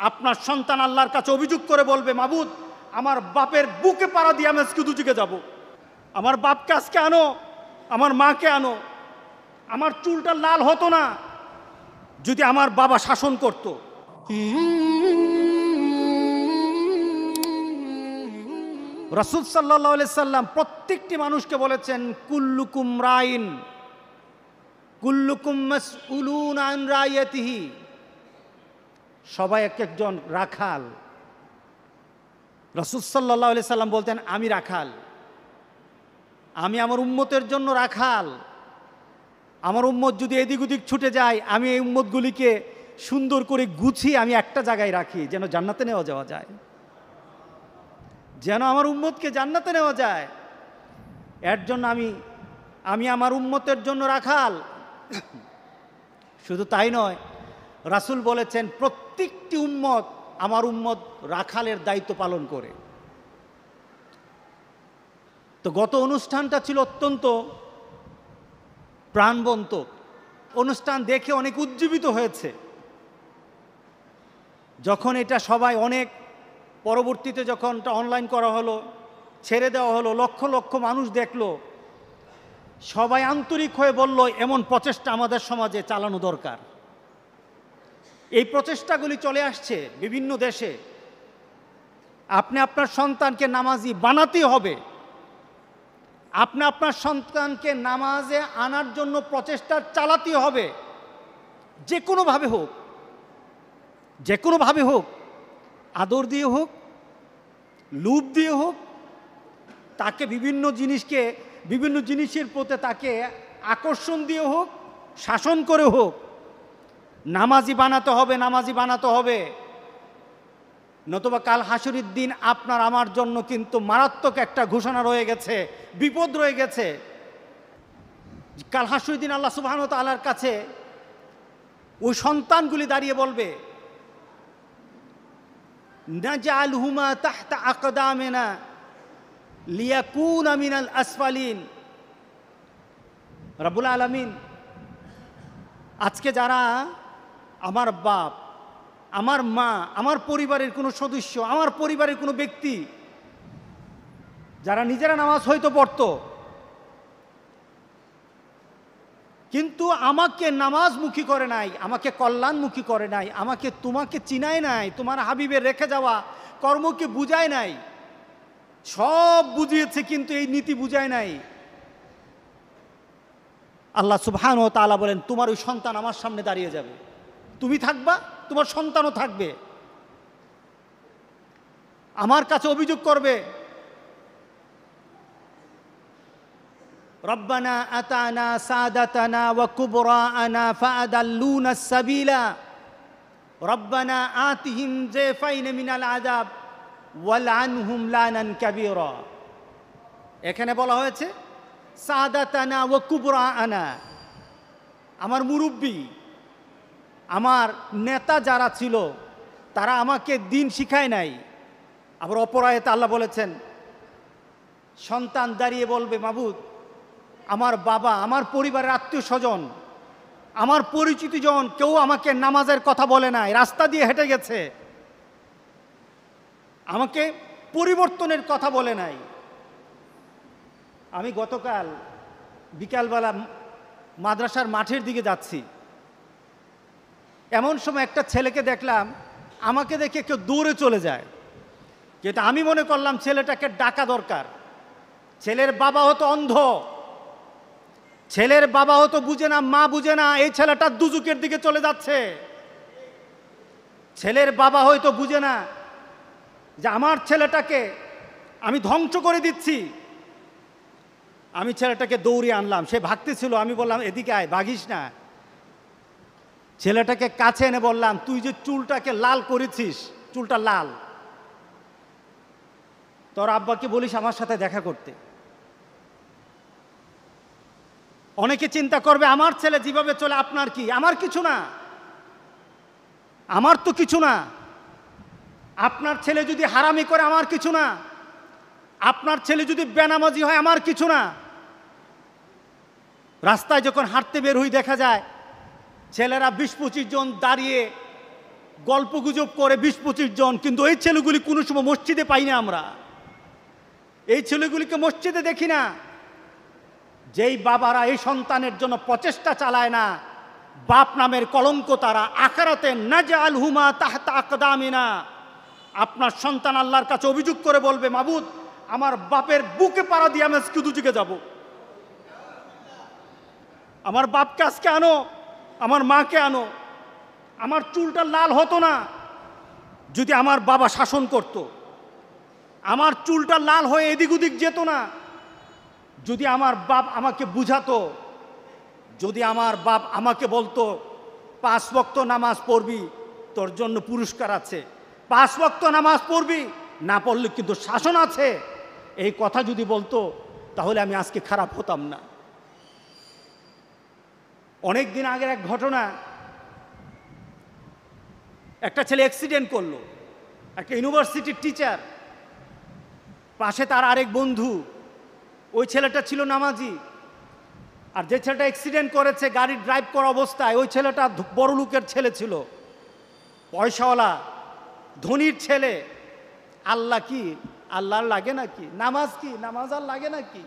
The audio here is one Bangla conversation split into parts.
আপনার সন্তান আল্লাহর কাছে অভিযোগ করে বলবে, মাবুদ আমার বাপের বুকে পাড়া দিয়ে আমি আজকে দুদিকে যাব, আমার বাপকে আজকে আনো, আমার মাকে আনো। আমার চুলটা লাল হতো না যদি আমার বাবা শাসন করত। রাসূল সাল্লাল্লাহু আলাইহি সাল্লাম প্রত্যেকটি মানুষকে বলেছেন, কুল্লুকুম রাইন কুল্লুকুম মাসউলুন আন রাইয়াতিহি। সবাই এক একজন রাখাল। রাসূল সাল্লাল্লাহু আলাইহি সাল্লাম বলতেন, আমি রাখাল, আমি আমার উম্মতের জন্য রাখাল। আমার উম্মত যদি এদিক ওদিক ছুটে যায়, আমি এই উম্মতগুলিকে সুন্দর করে গুছিয়ে আমি একটা জায়গায় রাখি, যেন জান্নাতে নেওয়া যাওয়া যায়, যেন আমার উম্মতকে জান্নাতে নেওয়া যায়। এর জন্য আমি আমার উম্মতের জন্য রাখাল। শুধু তাই নয়, রাসূল বলেছেন প্রত্যেকটি উম্মত, আমার উম্মত রাখালের দায়িত্ব পালন করে। তো গত অনুষ্ঠানটা ছিল অত্যন্ত প্রাণবন্ত অনুষ্ঠান, দেখে অনেক উজ্জীবিত হয়েছে। যখন এটা সবাই অনেক পরবর্তীতে যখন এটা অনলাইন করা হলো, ছেড়ে দেওয়া হলো, লক্ষ লক্ষ মানুষ দেখলো, সবাই আন্তরিক হয়ে বলল এমন প্রচেষ্টা আমাদের সমাজে চালানো দরকার। এই প্রচেষ্টাগুলি চলে আসছে বিভিন্ন দেশে। আপনি আপনার সন্তানকে নামাজি বানাতেই হবে, আপনি আপনার সন্তানকে নামাজে আনার জন্য প্রচেষ্টা চালাতে হবে, যে কোনোভাবে হোক, যে কোনোভাবে হোক, আদর দিয়ে হোক, লুভ দিয়ে হোক, তাকে বিভিন্ন জিনিসের প্রতি তাকে আকর্ষণ দিয়ে হোক, শাসন করে হোক, নামাজি বানাতে হবে, নামাজি বানাতে হবে। নতুবা কাল হাসরের দিন আপনার আমার জন্য কিন্তু মারাত্মক একটা ঘোষণা রয়ে গেছে, বিপদ রয়ে গেছে। কাল হাসরের দিন আল্লাহ সুবহানাহু ওয়া তাআলার কাছে ওই সন্তানগুলি দাঁড়িয়ে বলবে, নাজআলহুমা তাহতা আকদামিনা লিয়াকুনা মিনাল আসফালিন। রব্বুল আলামিন, আজকে যারা আমার বাপ, আমার মা, আমার পরিবারের কোনো সদস্য, আমার পরিবারের কোনো ব্যক্তি যারা নিজেরা নামাজ হয়তো পড়তো, কিন্তু আমাকে নামাজমুখী করে নাই, আমাকে কল্যাণমুখী করে নাই, আমাকে তোমাকে চিনায় নাই, তোমার হাবিবের রেখে যাওয়া কর্মকে বুঝায় নাই, সব বুঝিয়েছে কিন্তু এই নীতি বুঝায় নাই। আল্লাহ সুবহানাহু ওয়া তাআলা বলেন, তোমার ওই সন্তান আমার সামনে দাঁড়িয়ে যাবে, তুমি থাকবা, তোমার সন্তানও থাকবে, আমার কাছে অভিযোগ করবে, রব্বানা আতানা সাদাতানা ওয়া কুবরাআনা ফাআদাল্লুনা সাবিলা রব্বানা আতিহিম যায়ফাইন মিনাল আযাব ওয়ালআনহুম লানান কাবীরা। এখানে বলা হয়েছে সাদাতানা ওয়া কুবরাআনা, আমার মুরব্বী, আমার নেতা যারা ছিল তারা আমাকে দিন শিখায় নাই। আবার অপর আয়াতে আল্লাহ বলেছেন, সন্তান দাঁড়িয়ে বলবে, মাবুদ আমার বাবা, আমার পরিবারের আত্মীয় স্বজন, আমার পরিচিত জন কেউ আমাকে নামাজের কথা বলে নাই, রাস্তা দিয়ে হেঁটে গেছে, আমাকে পরিবর্তনের কথা বলে নাই। আমি গতকাল বিকালবেলা মাদ্রাসার মাঠের দিকে যাচ্ছি, এমন সময় একটা ছেলেকে দেখলাম, আমাকে দেখে কেউ দৌড়ে চলে যায়, কিন্তু আমি মনে করলাম ছেলেটাকে ডাকা দরকার। ছেলের বাবা হতো অন্ধ, ছেলের বাবা হতো বুঝে না, মা বুঝে না, এই ছেলেটা দুজুকের দিকে চলে যাচ্ছে। ছেলের বাবা হয়তো বুঝে না যে আমার ছেলেটাকে আমি ধ্বংস করে দিচ্ছি। আমি ছেলেটাকে দৌড়িয়ে আনলাম, সে ভাগতেছিল, আমি বললাম এদিকে আয়, ভাগিস না। ছেলেটাকে কাছে এনে বললাম, তুই যে চুলটাকে লাল করেছিস, চুলটা লাল, তোর আব্বাকে বলিস আমার সাথে দেখা করতে। অনেকে চিন্তা করবে আমার ছেলে যেভাবে চলে আপনার কি, আমার কিছু না, আমার তো কিছু না। আপনার ছেলে যদি হারামি করে আমার কিছু না, আপনার ছেলে যদি বেনামাজি হয় আমার কিছু না। রাস্তায় যখন হাঁটতে বের হই দেখা যায় ছেলেরা ২০-২৫ জন দাঁড়িয়ে গল্পগুজব করে 20-25 জন, কিন্তু এই ছেলেগুলি কোনো সময় মসজিদে পাই না আমরা। এই ছেলেগুলিকে মসজিদে দেখি না। যেই বাবারা এই সন্তানের জন্য প্রচেষ্টা চালায় না, বাপ নামের কলঙ্ক তারা আখিরাতে নাজআলহুমা তাহতা আকদামিনা। আপনার সন্তান আল্লাহর কাছে অভিযোগ করে বলবে, মাবুদ আমার বাপের বুকে পাড়া দিয়ে আমি আজকে দুদিকে যাব। আমার বাপকে আজকে আনো, আমার মাকে আনো। আমার চুলটা লাল হতো না যদি আমার বাবা শাসন করত। আমার চুলটা লাল হয়ে এদিক ওদিক যেত না যদি আমার বাপ আমাকে বুঝাতো। যদি আমার বাপ আমাকে বলতো 5 ওয়াক্ত নামাজ পড়বি, তোর জন্য পুরস্কার আছে, 5 ওয়াক্ত নামাজ পড়বি, না পড়লে কিন্তু শাসন আছে, এই কথা যদি বলতো, তাহলে আমি আজকে খারাপ হতাম না। অনেক দিন আগের এক ঘটনা, একটা ছেলে অ্যাক্সিডেন্ট করলো, একটা ইউনিভার্সিটির টিচার, পাশে তার আরেক বন্ধু। ওই ছেলেটা ছিল নামাজি, আর যে ছেলেটা অ্যাক্সিডেন্ট করেছে গাড়ি ড্রাইভ করা অবস্থায়, ওই ছেলেটা বড় লোকের ছেলে ছিল, পয়সাওয়ালা ধনীর ছেলে। আল্লাহ কি আল্লাহর লাগে নাকি? নামাজ কি নামাজ আর লাগে নাকি?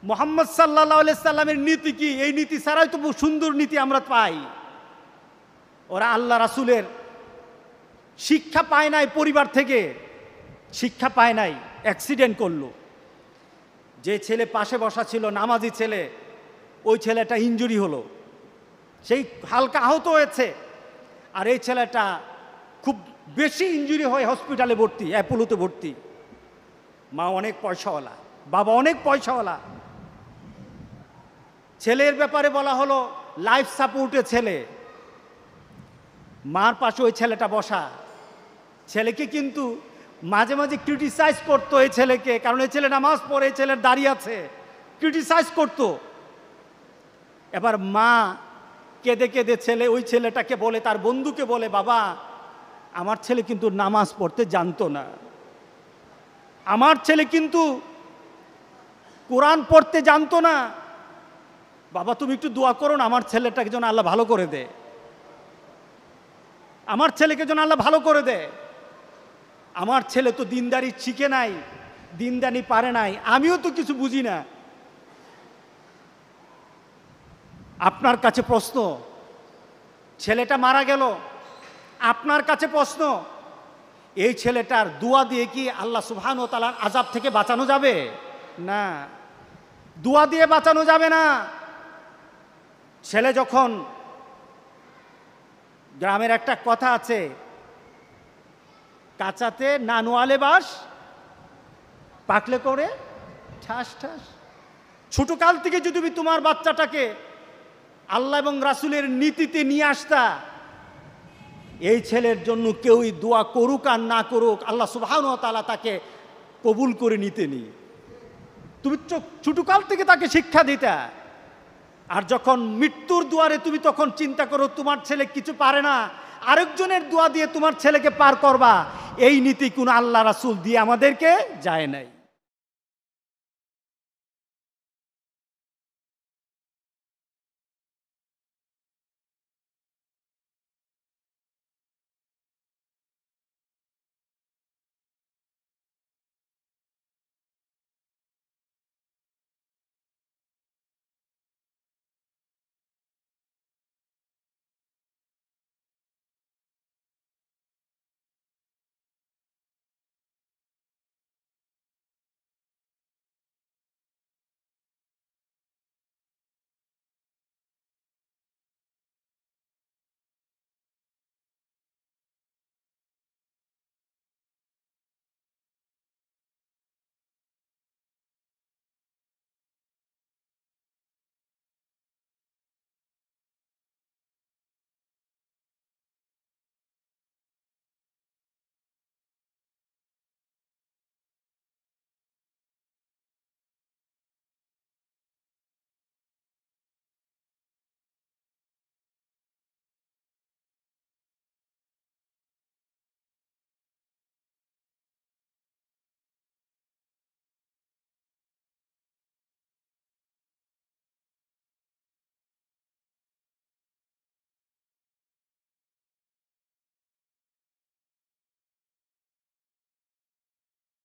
মুহাম্মদ সাল্লাল্লাহু আলাইহি সাল্লামের নীতি কি? এই নীতি ছাড়াই তো সুন্দর নীতি আমরা পাই। ওরা আল্লাহ রাসূলের শিক্ষা পায় নাই, পরিবার থেকে শিক্ষা পায় নাই, অ্যাক্সিডেন্ট করলো। যে ছেলে পাশে বসা ছিল নামাজি ছেলে, ওই ছেলেটা ইনজুরি হলো, সেই হালকা আহত হয়েছে। আর এই ছেলেটা খুব বেশি ইনজুরি হয়ে হসপিটালে ভর্তি, অ্যাপোলোতে ভর্তি। মা অনেক পয়সাওয়ালা, বাবা অনেক পয়সাওয়ালা। ছেলের ব্যাপারে বলা হলো লাইফ সাপোর্টে ছেলে, মার পাশে ওই ছেলেটা বসা। ছেলেকে কিন্তু মাঝে মাঝে ক্রিটিসাইজ করতো এই ছেলেকে, কারণ এই ছেলে নামাজ পড়ে, এই ছেলের দাঁড়িয়ে আছে, ক্রিটিসাইজ করতো। এবার মা কেঁদে কেঁদে ওই ছেলেটাকে বলে, তার বন্ধুকে বলে, বাবা আমার ছেলে কিন্তু নামাজ পড়তে জানতো না, আমার ছেলে কিন্তু কোরআন পড়তে জানতো না, বাবা তুমি একটু দোয়া করো না, আমার ছেলেটাকে যেন আল্লাহ ভালো করে দে, আমার ছেলেকে যেন আল্লাহ ভালো করে দে। আমার ছেলে তো দিনদারি শিখে নাই, দিনদারি পারে নাই, আমিও তো কিছু বুঝি না। আপনার কাছে প্রশ্ন, ছেলেটা মারা গেল, আপনার কাছে প্রশ্ন, এই ছেলেটার দোয়া দিয়ে কি আল্লাহ সুবহানাহু ওয়া তাআলার আযাব থেকে বাঁচানো যাবে? না, দোয়া দিয়ে বাঁচানো যাবে না। ছেলে যখন, গ্রামের একটা কথা আছে, কাঁচাতে না নোয়ালে বাস, পাকলে করে ঠাস ঠাস। ছোট কাল থেকে যদি তুমি তোমার বাচ্চাটাকে আল্লাহ এবং রাসূলের নীতিতে নিয়ে আসতা, এই ছেলের জন্য কেউই দোয়া করুক আর না করুক, আল্লাহ সুবহানাহু ওয়া তাআলা তাকে কবুল করে নিতেনি। তুমি ছোট কাল থেকে তাকে শিক্ষা দিতা। আর যখন মৃত্যুর দুয়ারে তুমি তখন চিন্তা করো তোমার ছেলে কিছু পারে না, আরেকজনের দোয়া দিয়ে তোমার ছেলেকে পার করবা, এই নীতি কোন আল্লাহ রাসূল দিয়ে আমাদেরকে যায় নাই।